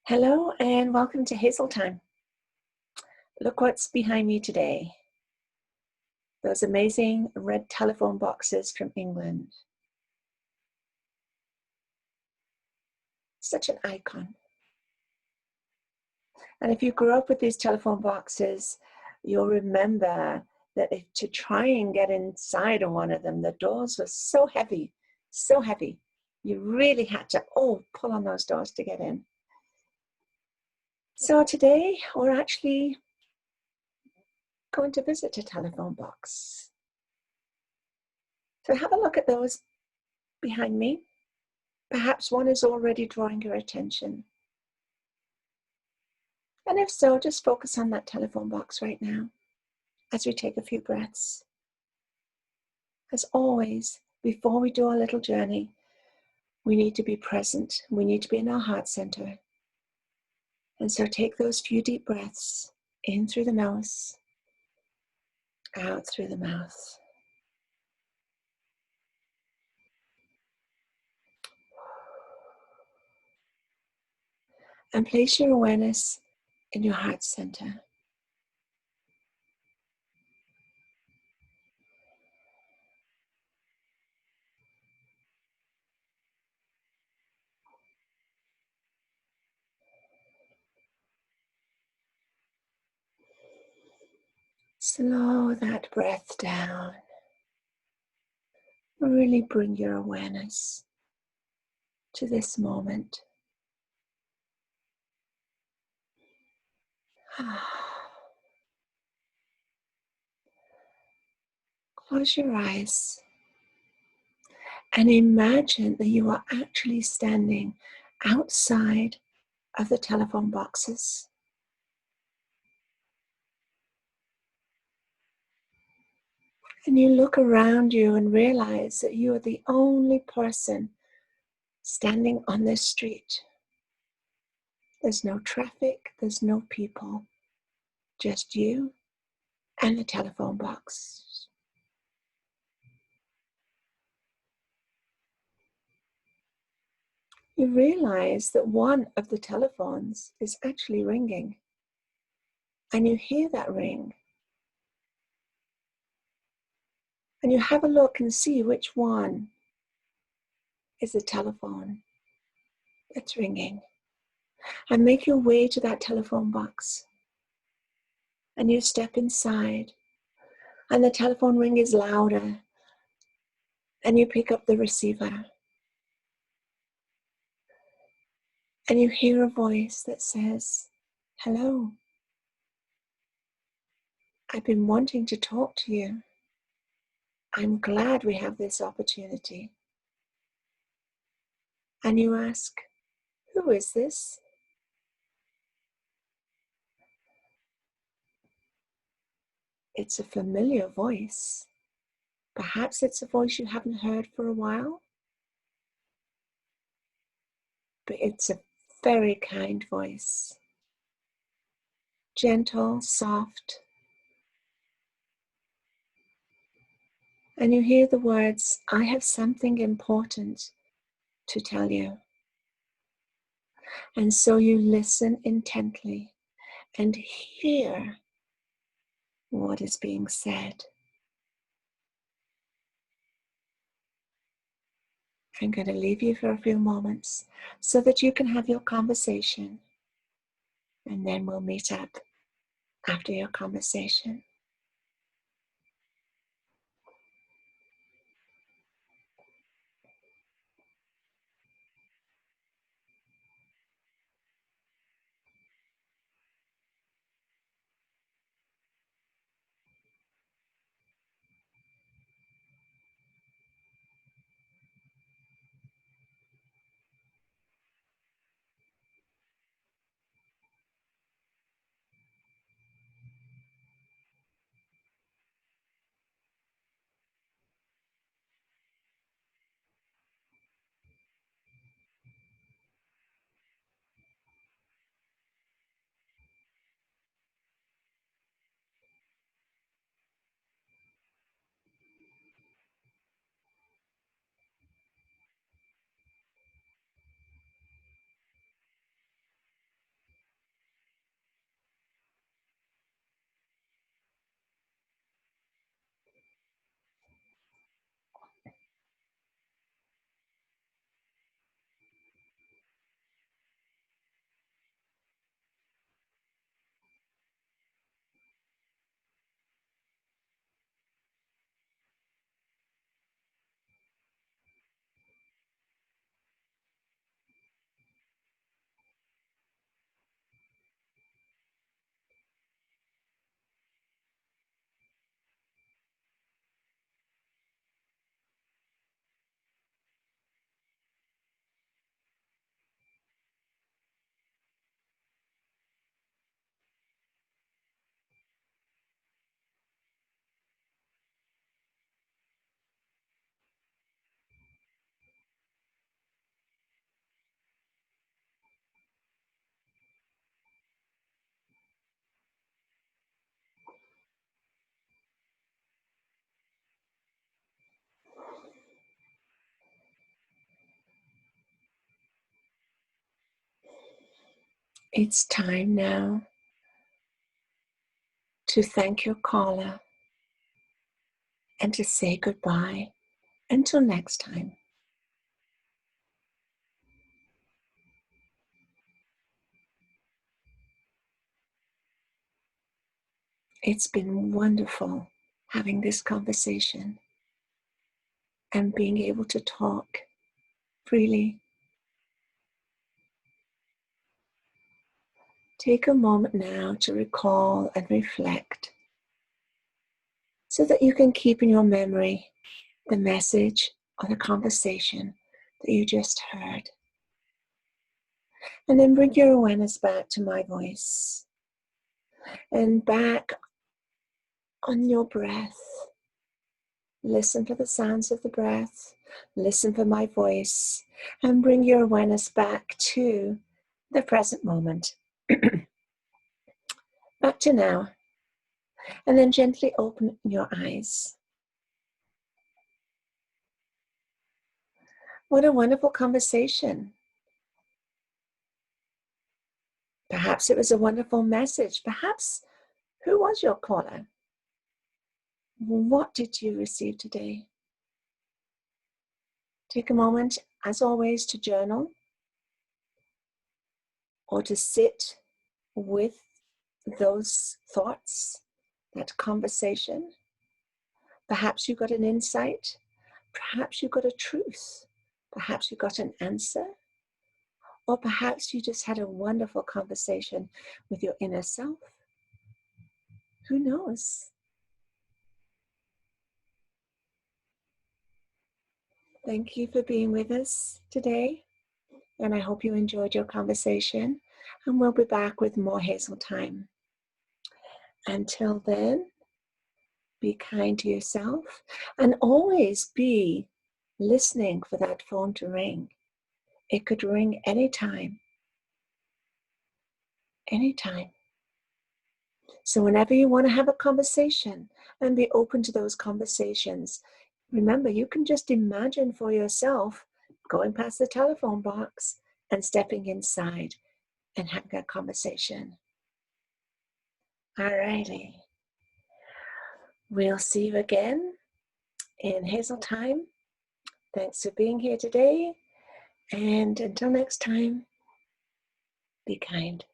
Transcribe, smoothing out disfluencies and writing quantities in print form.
Hello and welcome to Hazel Time. Look what's behind me today. Those amazing red telephone boxes from England. Such an icon. And if you grew up with these telephone boxes, you'll remember that to try and get inside of one of them, the doors were so heavy, so heavy. You really had to, pull on those doors to get in. So today we're actually going to visit a telephone box. So have a look at those behind me. Perhaps one is already drawing your attention. And if so, just focus on that telephone box right now as we take a few breaths. As always, before we do our little journey, we need to be present. We need to be in our heart center. And so take those few deep breaths in through the nose, out through the mouth. And place your awareness in your heart center. Slow that breath down. Really bring your awareness to this moment. Close your eyes and imagine that you are actually standing outside of the telephone boxes. And you look around you and realize that you are the only person standing on this street. There's no traffic, there's no people, just you and the telephone box. You realize that one of the telephones is actually ringing, and you hear that ring. And you have a look and see which one is the telephone that's ringing. And make your way to that telephone box. And you step inside, and the telephone ring is louder, and you pick up the receiver. And you hear a voice that says, "Hello, I've been wanting to talk to you. I'm glad we have this opportunity." And you ask, "Who is this?" It's a familiar voice. Perhaps it's a voice you haven't heard for a while, but it's a very kind voice. Gentle, soft. And you hear the words, "I have something important to tell you." And so you listen intently and hear what is being said. I'm going to leave you for a few moments so that you can have your conversation, and then we'll meet up after your conversation. It's time now to thank your caller and to say goodbye until next time. It's been wonderful having this conversation and being able to talk freely. Take a moment now to recall and reflect so that you can keep in your memory the message or the conversation that you just heard. And then bring your awareness back to my voice and back on your breath. Listen for the sounds of the breath, listen for my voice, and bring your awareness back to the present moment. Back to now. And then gently open your eyes. What a wonderful conversation. Perhaps it was a wonderful message. Perhaps, who was your caller? What did you receive today? Take a moment, as always, to journal or to sit with those thoughts, that conversation. Perhaps you got an insight. Perhaps you got a truth. Perhaps you got an answer. Or perhaps you just had a wonderful conversation with your inner self. Who knows? Thank you for being with us today. And I hope you enjoyed your conversation. And we'll be back with more Hazel Time. Until then, be kind to yourself and always be listening for that phone to ring. It could ring anytime. Anytime. So whenever you want to have a conversation and be open to those conversations, remember, you can just imagine for yourself going past the telephone box and stepping inside and having a conversation. Alrighty. We'll see you again in Hazel Time. Thanks for being here today. And until next time, be kind.